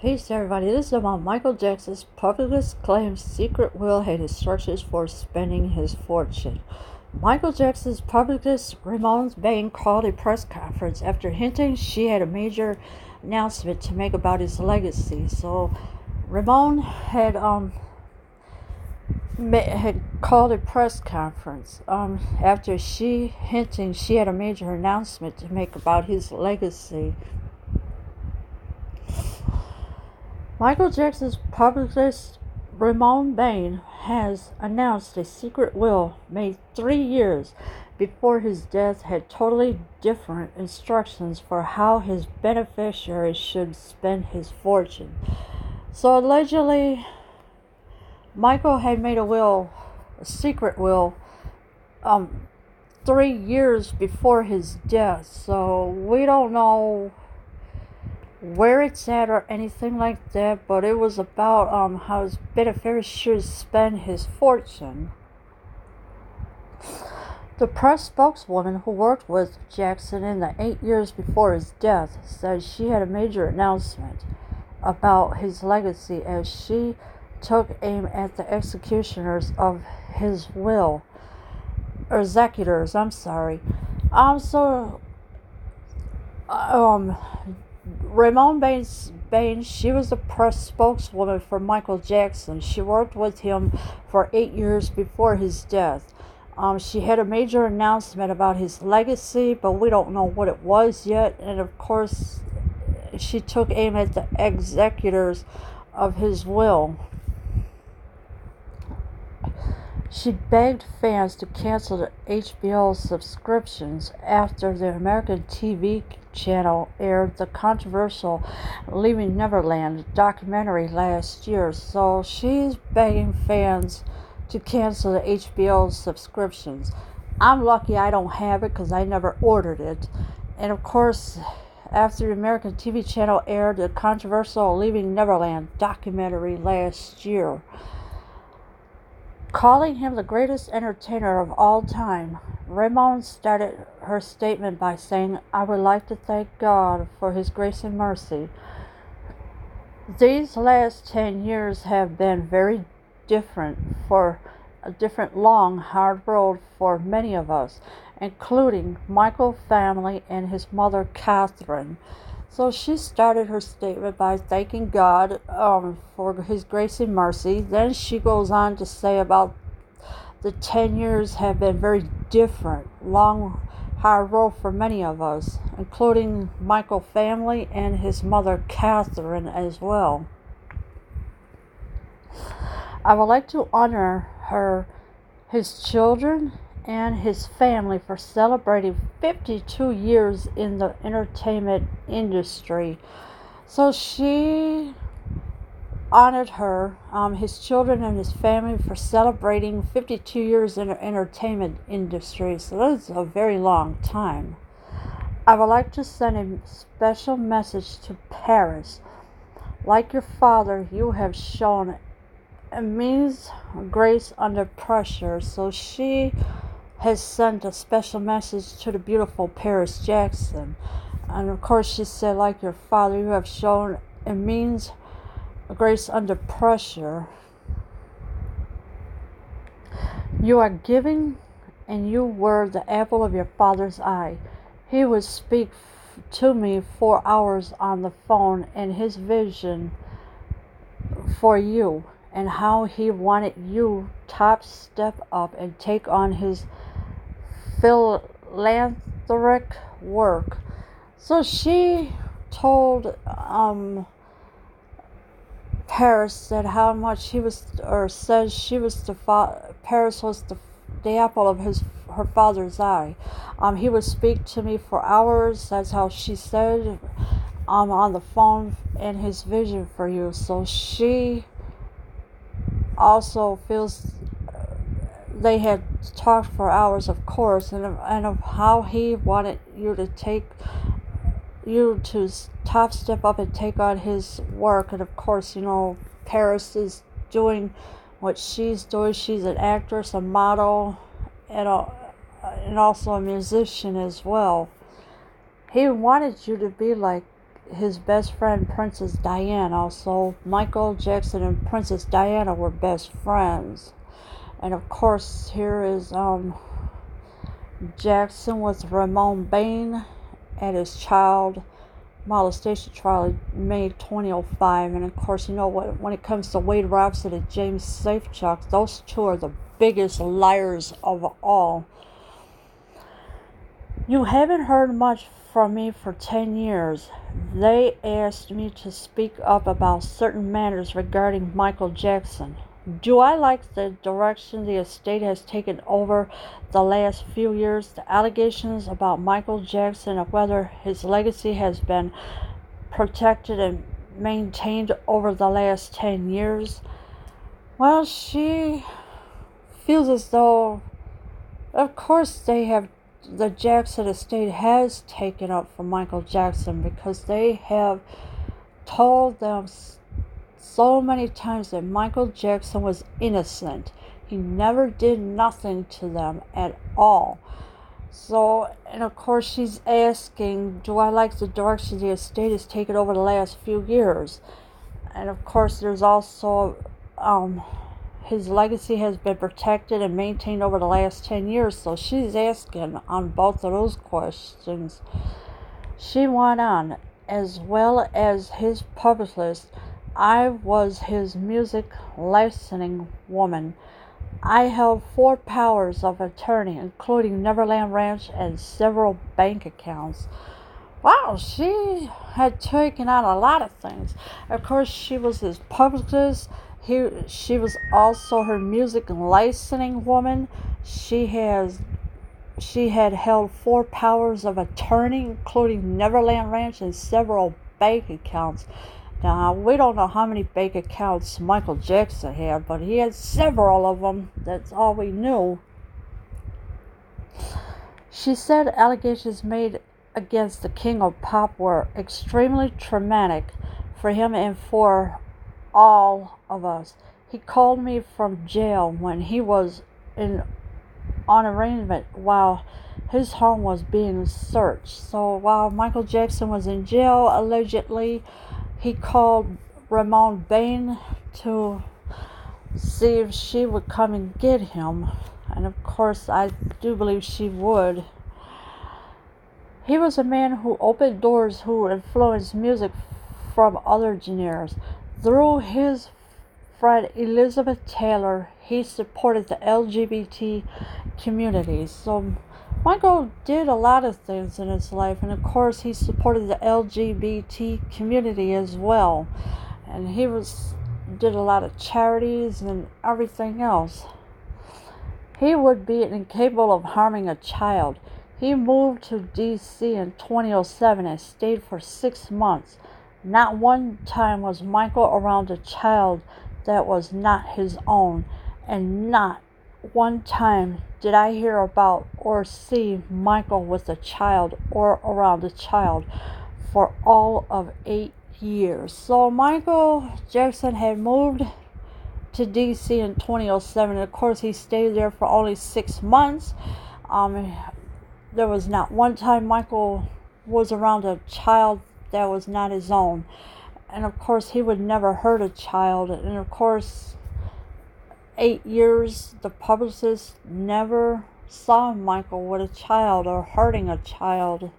Peace, everybody. This is about Michael Jackson's publicist claims secret will had instructions for spending his fortune. Michael Jackson's publicist Ramon Bain called a press conference after hinting she had a major announcement to make about his legacy. So Ramon had called a press conference after she hinting she had a major announcement to make about his legacy. Michael Jackson's publicist Ramon Bain has announced a secret will made 3 years before his death had totally different instructions for how his beneficiaries should spend his fortune. So allegedly, Michael had made a secret will, 3 years before his death. So we don't know where it's at or anything like that, but it was about how his beneficiaries should spend his fortune. The press spokeswoman who worked with Jackson in the 8 years before his death said she had a major announcement about his legacy as she took aim at the executioners of his will, or executors, I'm sorry. Ramon Bain, she was the press spokeswoman for Michael Jackson. She worked with him for 8 years before his death. She had a major announcement about his legacy, but we don't know what it was yet. And of course, she took aim at the executors of his will. She begged fans to cancel the HBO subscriptions after the American TV channel aired the controversial Leaving Neverland documentary last year. So she's begging fans to cancel the HBO subscriptions. I'm lucky I don't have it because I never ordered it. And of course, after the American TV channel aired the controversial Leaving Neverland documentary last year, calling him the greatest entertainer of all time, Ramon started her statement by saying, "I would like to thank God for His grace and mercy. These last 10 years have been very different, for a different, long, hard road for many of us, including Michael's family and his mother, Catherine." So she started her statement by thanking God for His grace and mercy. Then she goes on to say about the 10 years have been very different, long, hard road for many of us, including Michael's family and his mother, Catherine, as well. I would like to honor his children, and his family for celebrating 52 years in the entertainment industry. So she honored his children and his family for celebrating 52 years in the entertainment industry. So that's a very long time. I would like to send a special message to Paris. Like your father, you have shown immense grace under pressure. So she has sent a special message to the beautiful Paris Jackson. And of course she said, like your father, you have shown immense grace under pressure. You are giving, and you were the apple of your father's eye. He would speak to me for hours on the phone in his vision for you, and how he wanted you top step up and take on his philanthropic work. So she told Paris that how much he was, or says she was Paris was the apple of her father's eye. He would speak to me for hours. That's how she said on the phone in his vision for you. So she also feels they had talked for hours, of course, and of how he wanted you to top step up and take on his work. And of course, Paris is doing what she's doing. She's an actress, a model, and also a musician as well. He wanted you to be like his best friend, Princess Diana. So Michael Jackson and Princess Diana were best friends. And of course, here is Jackson with Ramon Bain at his child molestation trial in May 2005. And of course, you know what? When it comes to Wade Robson and James Safechuck, those two are the biggest liars of all. You haven't heard much from me for 10 years. They asked me to speak up about certain matters regarding Michael Jackson. Do I like the direction the estate has taken over the last few years? The allegations about Michael Jackson and whether his legacy has been protected and maintained over the last 10 years? Well, she feels as though, of course, the Jackson estate has taken up for Michael Jackson because they have told them so many times that Michael Jackson was innocent. He never did nothing to them at all. So, and of course she's asking, do I like the direction the estate has taken over the last few years? And of course there's also, his legacy has been protected and maintained over the last 10 years. So she's asking on both of those questions. She went on, as well as his publicist, I was his music licensing woman. I held 4 powers of attorney, including Neverland Ranch and several bank accounts. Wow, she had taken on a lot of things. Of course, she was his publicist. She was also her music licensing woman. She had held 4 powers of attorney, including Neverland Ranch and several bank accounts. Now, we don't know how many bank accounts Michael Jackson had, but he had several of them. That's all we knew. She said allegations made against the King of Pop were extremely traumatic for him and for all of us. He called me from jail when he was on arraignment while his home was being searched. So while Michael Jackson was in jail, allegedly, he called Ramon Bain to see if she would come and get him. And of course, I do believe she would. He was a man who opened doors, who influenced music from other genres. Through his friend Elizabeth Taylor, he supported the LGBT community. So Michael did a lot of things in his life, and of course he supported the LGBT community as well. And he did a lot of charities and everything else. He would be incapable of harming a child. He moved to D.C. in 2007 and stayed for 6 months. Not one time was Michael around a child that was not his own, and not one time did I hear about or see Michael with a child or around a child for all of 8 years. So Michael Jackson had moved to DC in 2007. And of course, he stayed there for only 6 months. There was not one time Michael was around a child that was not his own. And of course, he would never hurt a child. And of course, 8 years, the publicist never saw Michael with a child or hurting a child.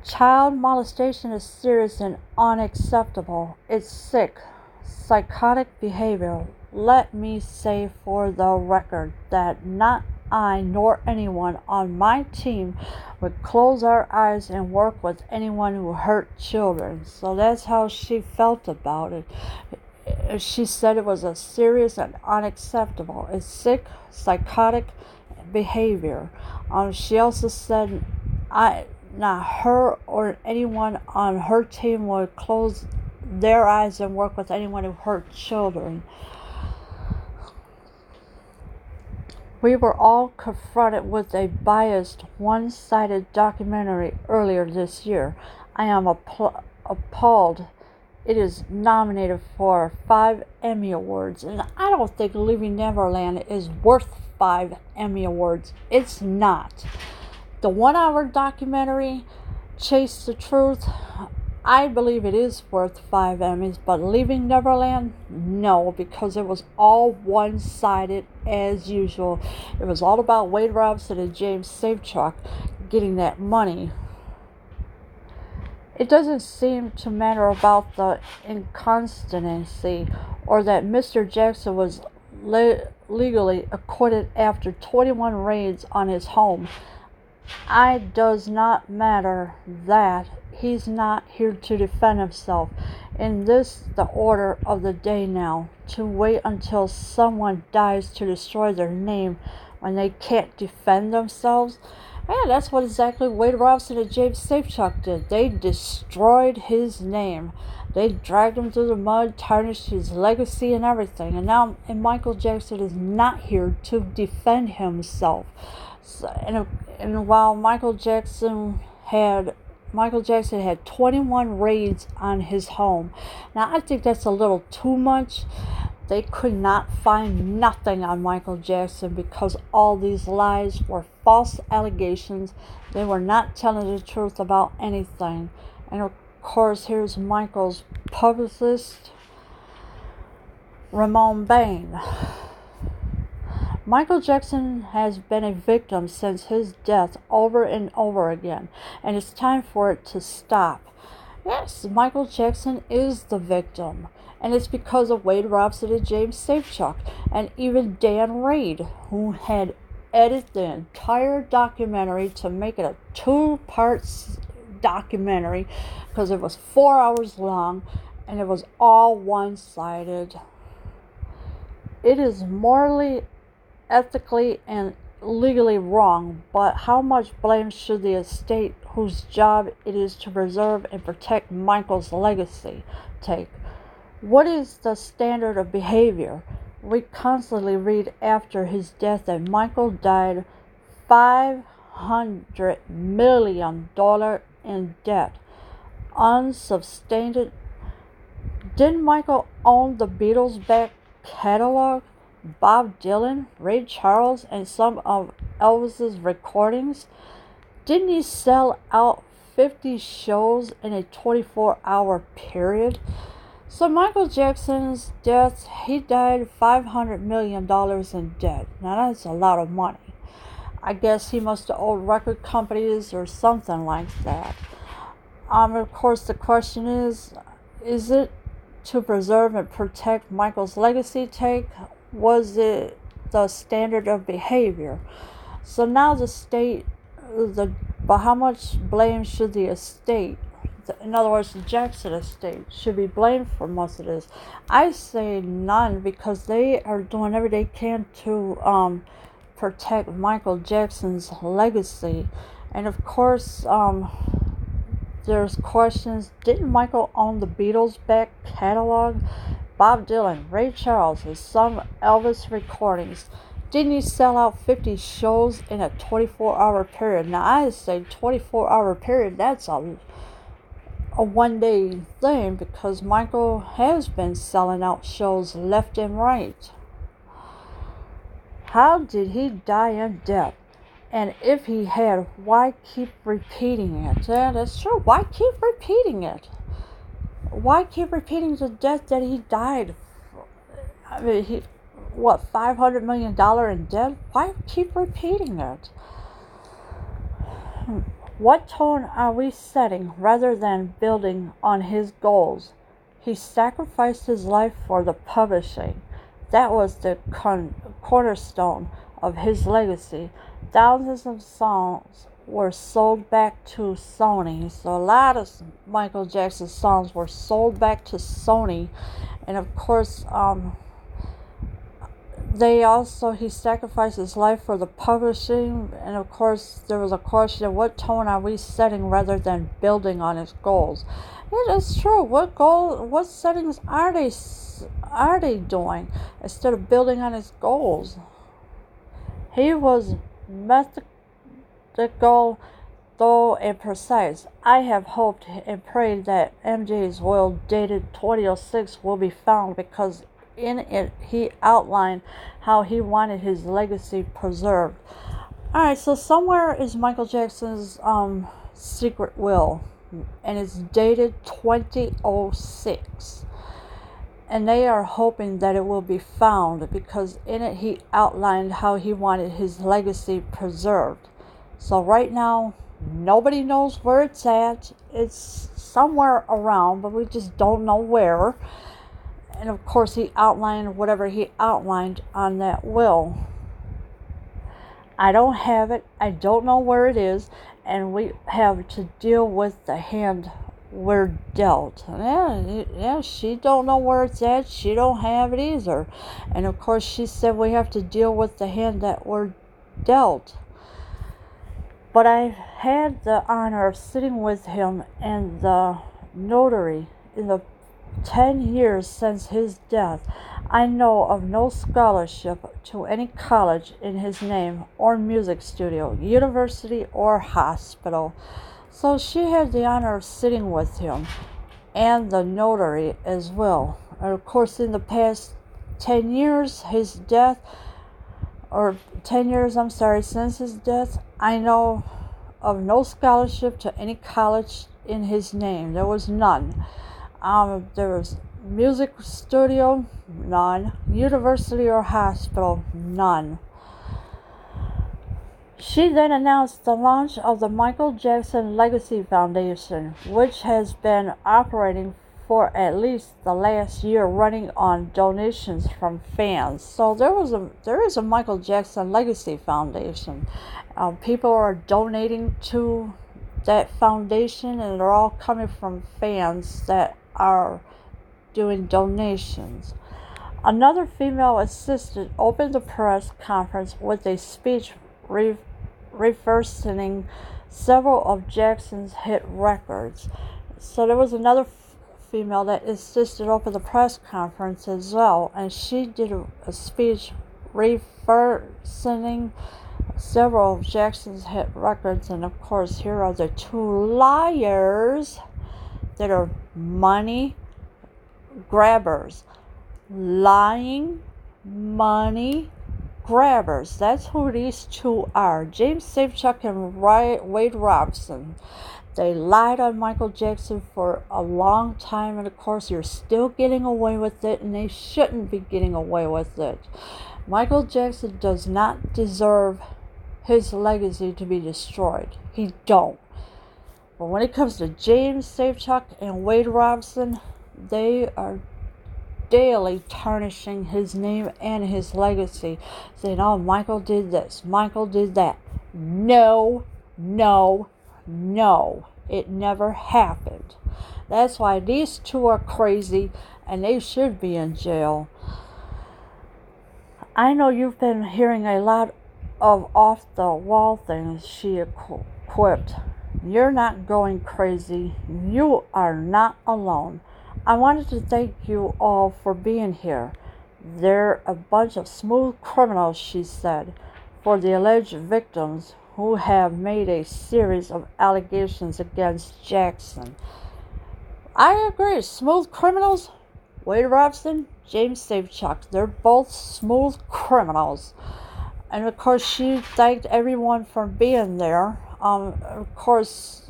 Child molestation is serious and unacceptable. It's sick, psychotic behavior. Let me say for the record that not I nor anyone on my team would close our eyes and work with anyone who hurt children. So that's how she felt about it. She said it was a serious and unacceptable. It's sick, psychotic behavior. She also said not her or anyone on her team would close their eyes and work with anyone who hurt children. We were all confronted with a biased, one-sided documentary earlier this year. I am appalled. It is nominated for 5 Emmy Awards, and I don't think Leaving Neverland is worth 5 Emmy Awards. It's not. The 1-hour documentary chase the truth, I believe it is worth 5 Emmys, but Leaving Neverland, no, because it was all one-sided as usual. It was all about Wade Robson and James Safechuck getting that money. It doesn't seem to matter about the inconsistency or that Mr. Jackson was legally acquitted after 21 raids on his home. It does not matter that he's not here to defend himself. And this the order of the day now, to wait until someone dies to destroy their name when they can't defend themselves. Yeah, that's what exactly Wade Robson and James Safechuck did. They destroyed his name. They dragged him through the mud, tarnished his legacy and everything. And Michael Jackson is not here to defend himself. So, and while Michael Jackson had 21 raids on his home. Now, I think that's a little too much. They could not find nothing on Michael Jackson because all these lies were false allegations. They were not telling the truth about anything. And of course, here's Michael's publicist, Ramon Bain. Michael Jackson has been a victim since his death over and over again, and it's time for it to stop. Yes, Michael Jackson is the victim, and it's because of Wade Robson and James Safechuck, and even Dan Reed, who had edited the entire documentary to make it a 2-part documentary because it was 4 hours long and it was all one-sided. It is morally, ethically, and legally wrong, but how much blame should the estate, whose job it is to preserve and protect Michael's legacy, take? What is the standard of behavior? We constantly read after his death that Michael died $500 million in debt, unsubstantiated. Didn't Michael own the Beatles' back catalog? Bob Dylan, Ray Charles, and some of Elvis's recordings? Didn't he sell out 50 shows in a 24-hour period? So Michael Jackson's death, he died $500 million in debt. Now that's a lot of money. I guess he must have owed record companies or something like that. Of course, the question is it to preserve and protect Michael's legacy take? Was it the standard of behavior? So now the state, but how much blame should the estate, in other words, the Jackson estate, should be blamed for most of this? I say none, because they are doing everything they can to protect Michael Jackson's legacy. And of course, there's questions. Didn't Michael own the Beatles' back catalog? Bob Dylan, Ray Charles, and some Elvis recordings. Didn't he sell out 50 shows in a 24-hour period? Now, I say 24-hour period, that's a one-day thing, because Michael has been selling out shows left and right. How did he die in debt? And if he had, why keep repeating it? Yeah, that's true. Why keep repeating it? Why keep repeating the death that he died? I mean, $500 million in debt? Why keep repeating it? What tone are we setting rather than building on his goals? He sacrificed his life for the publishing. That was the cornerstone of his legacy. Thousands of songs were sold back to Sony. So a lot of Michael Jackson's songs were sold back to Sony. And of course, he sacrificed his life for the publishing. And of course, there was a question of what tone are we setting rather than building on his goals? It is true. What settings are they doing instead of building on his goals? He was methodical, though, and precise. I have hoped and prayed that MJ's will, dated 2006, will be found, because in it he outlined how he wanted his legacy preserved. Alright, so somewhere is Michael Jackson's secret will, and it's dated 2006. And they are hoping that it will be found, because in it he outlined how he wanted his legacy preserved. So right now, nobody knows where it's at. It's somewhere around, but we just don't know where. And of course, he outlined whatever he outlined on that will. I don't have it. I don't know where it is. And we have to deal with the hand we're dealt. Yeah, she don't know where it's at. She don't have it either. And of course, she said we have to deal with the hand that we're dealt. But I've had the honor of sitting with him and the notary in the 10 years since his death. I know of no scholarship to any college in his name, or music studio, university, or hospital. So she had the honor of sitting with him and the notary as well. And of course, in the past 10 years, his death, or 10 years, since his death, I know of no scholarship to any college in his name. There was none. There was music studio, none. University or hospital, none. She then announced the launch of the Michael Jackson Legacy Foundation, which has been operating for at least the last year, running on donations from fans. So there is a Michael Jackson Legacy Foundation. People are donating to that foundation, and they're all coming from fans that are doing donations. Another female assistant opened the press conference with a speech reversing several of Jackson's hit records. So there was another female that assisted open the press conference as well, and she did a speech reversing several of Jackson's hit records. And of course, here are the two liars that are money grabbers. Lying money grabbers. That's who these two are. James Safechuck and Wade Robson. They lied on Michael Jackson for a long time, and of course you're still getting away with it, and they shouldn't be getting away with it. Michael Jackson does not deserve his legacy to be destroyed. He don't. But when it comes to James Safechuck and Wade Robson, they are daily tarnishing his name and his legacy, saying, oh, Michael did this, Michael did that. No, it never happened. That's why these two are crazy, and they should be in jail. I know you've been hearing a lot of off-the-wall things, she quipped. You're not going crazy. You are not alone. I wanted to thank you all for being here. They're a bunch of smooth criminals, she said, for the alleged victims who have made a series of allegations against Jackson. I agree. Smooth criminals. Wade Robson, James Safechuck. They're both smooth criminals. And of course, she thanked everyone for being there. Of course,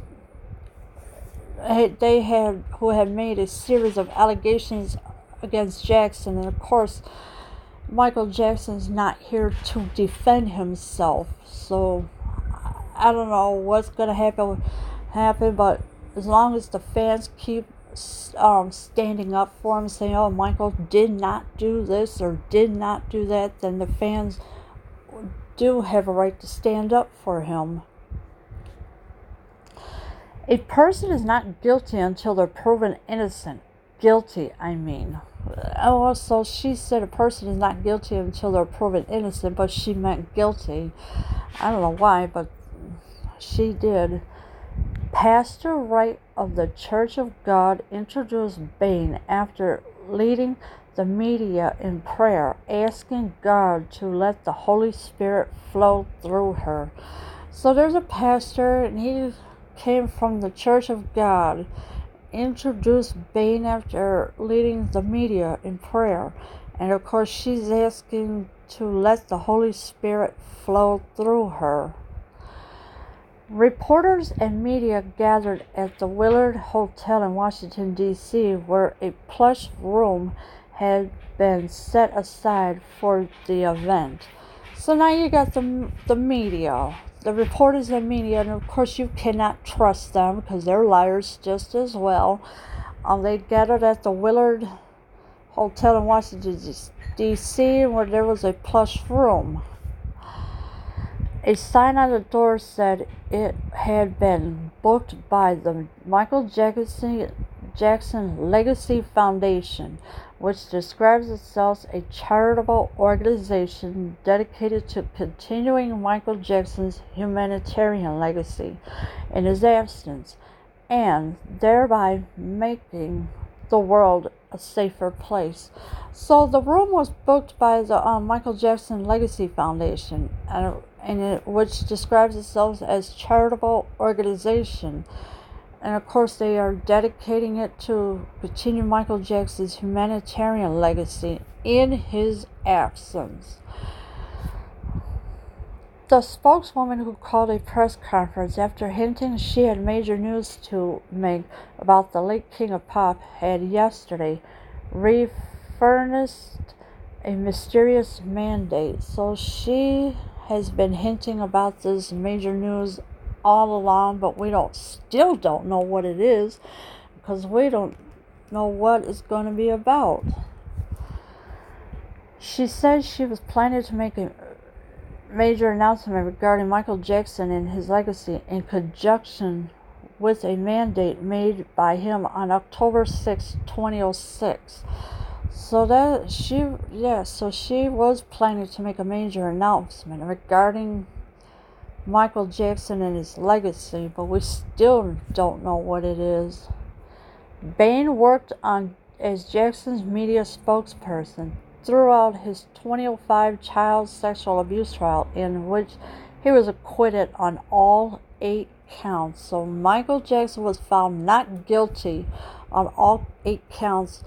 who had made a series of allegations against Jackson, and of course Michael Jackson's not here to defend himself, so I don't know what's going to happen, but as long as the fans keep standing up for him, saying, oh, Michael did not do this or did not do that, then the fans do have a right to stand up for him. A person is not guilty until they're proven innocent. Guilty, I mean. Oh, so she said a person is not guilty until they're proven innocent, but she meant guilty. I don't know why, but she did. Pastor Wright of the Church of God introduced Bain after leading the media in prayer, asking God to let the Holy Spirit flow through her. So there's a pastor, and he came from the Church of God, introduced Bain after leading the media in prayer. And of course, she's asking to let the Holy Spirit flow through her. Reporters and media gathered at the Willard Hotel in Washington, D.C., where a plush room had been set aside for the event. So now you got the media, the reporters and media, and of course you cannot trust them because they're liars just as well. They gathered at the Willard Hotel in Washington, D.C., where there was a plush room. A sign on the door said it had been booked by the Michael Jackson Legacy Foundation, which describes itself as a charitable organization dedicated to continuing Michael Jackson's humanitarian legacy in his absence, and thereby making the world a safer place. So the room was booked by the Michael Jackson Legacy Foundation, which describes itself as charitable organization. And of course they are dedicating it to continue Michael Jackson's humanitarian legacy in his absence. The spokeswoman who called a press conference after hinting she had major news to make about the late King of Pop had yesterday referenced a mysterious mandate. So she has been hinting about this major news all along, but we still don't know what it is because we don't know what it's going to be about. She said she was planning to make a major announcement regarding Michael Jackson and his legacy in conjunction with a mandate made by him on October 6, 2006. So she was planning to make a major announcement regarding Michael Jackson and his legacy, but we still don't know what it is. Bain worked as Jackson's media spokesperson throughout his 2005 child sexual abuse trial, in which he was acquitted on all 8 counts. So Michael Jackson was found not guilty on all 8 counts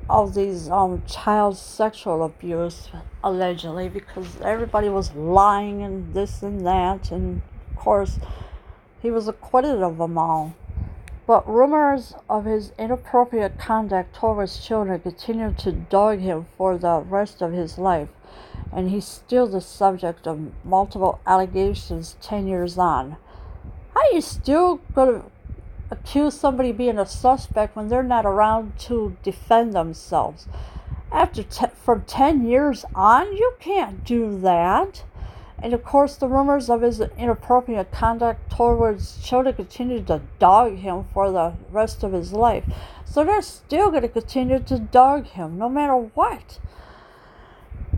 of these child sexual abuse, allegedly, because everybody was lying and this and that, and of course he was acquitted of them all. But rumors of his inappropriate conduct towards children continued to dog him for the rest of his life, and he's still the subject of multiple allegations 10 years on. How are you still going to accuse somebody of being a suspect when they're not around to defend themselves? From 10 years on, you can't do that. And of course, the rumors of his inappropriate conduct towards children continue to dog him for the rest of his life. So they're still going to continue to dog him no matter what.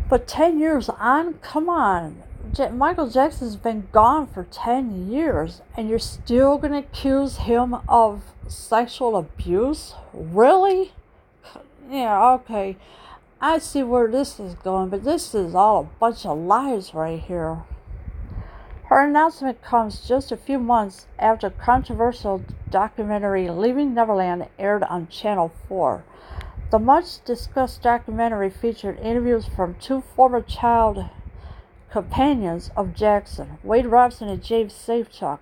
But 10 years on, come on. Michael Jackson's been gone for 10 years, and you're still going to accuse him of sexual abuse? Really? Yeah, okay. I see where this is going, but this is all a bunch of lies right here. Her announcement comes just a few months after controversial documentary Leaving Neverland aired on Channel 4. The much-discussed documentary featured interviews from 2 former child companions of Jackson, Wade Robson and James Safechuck,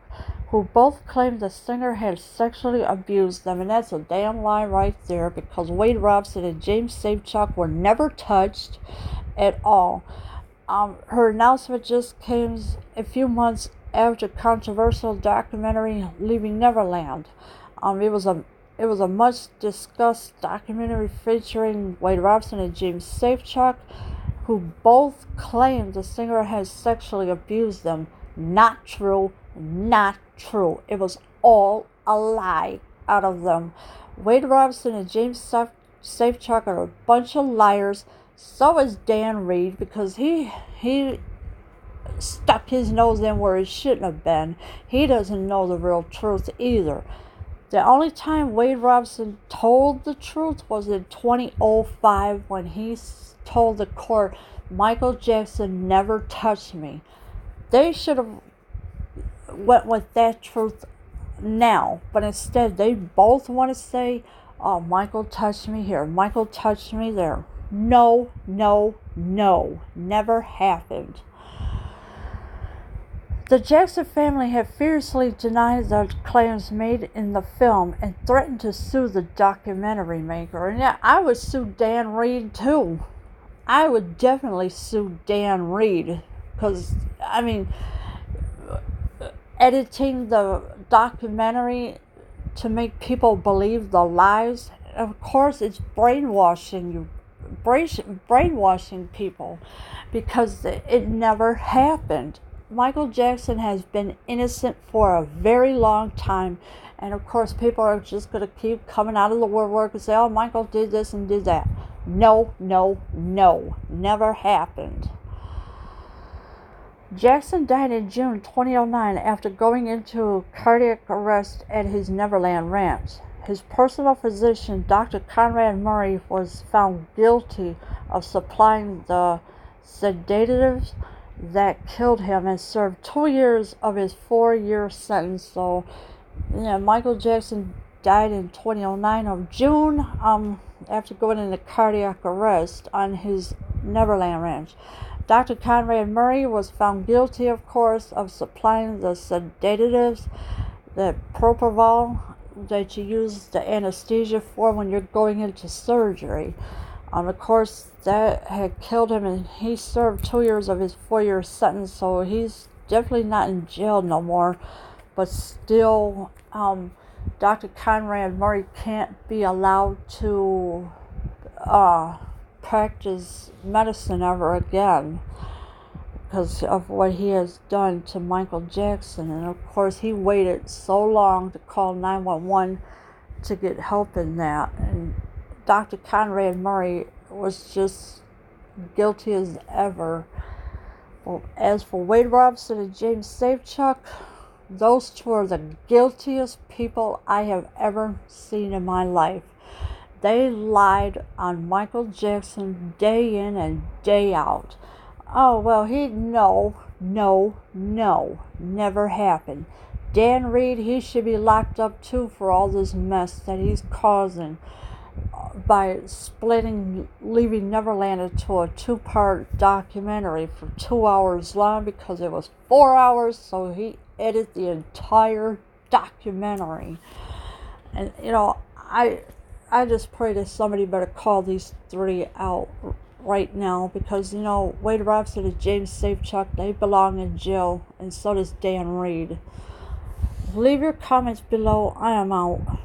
who both claimed the singer had sexually abused them. And that's a damn lie right there, because Wade Robson and James Safechuck were never touched at all. Her announcement just came a few months after controversial documentary Leaving Neverland. It was a much discussed documentary featuring Wade Robson and James Safechuck, who both claimed the singer had sexually abused them. Not true. Not true. It was all a lie out of them. Wade Robson and James Safechuck are a bunch of liars. So is Dan Reed, because he stuck his nose in where it shouldn't have been. He doesn't know the real truth either. The only time Wade Robson told the truth was in 2005 when he told the court, Michael Jackson never touched me. They should have went with that truth now, but instead they both want to say, oh, Michael touched me here, Michael touched me there. No, no, no, never happened. The Jackson family had fiercely denied the claims made in the film and threatened to sue the documentary maker. And yeah, I would sue Dan Reed too. I would definitely sue Dan Reed because, I mean, editing the documentary to make people believe the lies, of course, it's brainwashing you, brainwashing people because it never happened. Michael Jackson has been innocent for a very long time, and of course people are just going to keep coming out of the woodwork and say, oh, Michael did this and did that. No, no, no, never happened. Jackson died in June 2009 after going into cardiac arrest at his Neverland Ranch. His personal physician, Dr. Conrad Murray, was found guilty of supplying the sedatives that killed him and served 2 years of his 4-year sentence. So, Michael Jackson died in 2009 of June after going into cardiac arrest on his Neverland Ranch. Dr. Conrad Murray was found guilty, of course, of supplying the sedatives, the propofol that you use the anesthesia for when you're going into surgery. Of course, that had killed him, and he served 2 years of his 4-year sentence, so he's definitely not in jail no more. But still, Dr. Conrad Murray can't be allowed to practice medicine ever again because of what he has done to Michael Jackson. And of course, he waited so long to call 911 to get help in that. And Dr. Conrad Murray was just guilty as ever. Well, as for Wade Robson and James Safechuck, those two are the guiltiest people I have ever seen in my life. They lied on Michael Jackson day in and day out. Oh, well, no, never happened. Dan Reed, he should be locked up too for all this mess that he's causing by leaving Neverland into a 2-part documentary for 2 hours long because it was 4 hours, so he edited the entire documentary. And, I just pray that somebody better call these 3 out right now because, Wade Robson and James Safechuck, they belong in jail, and so does Dan Reed. Leave your comments below. I am out.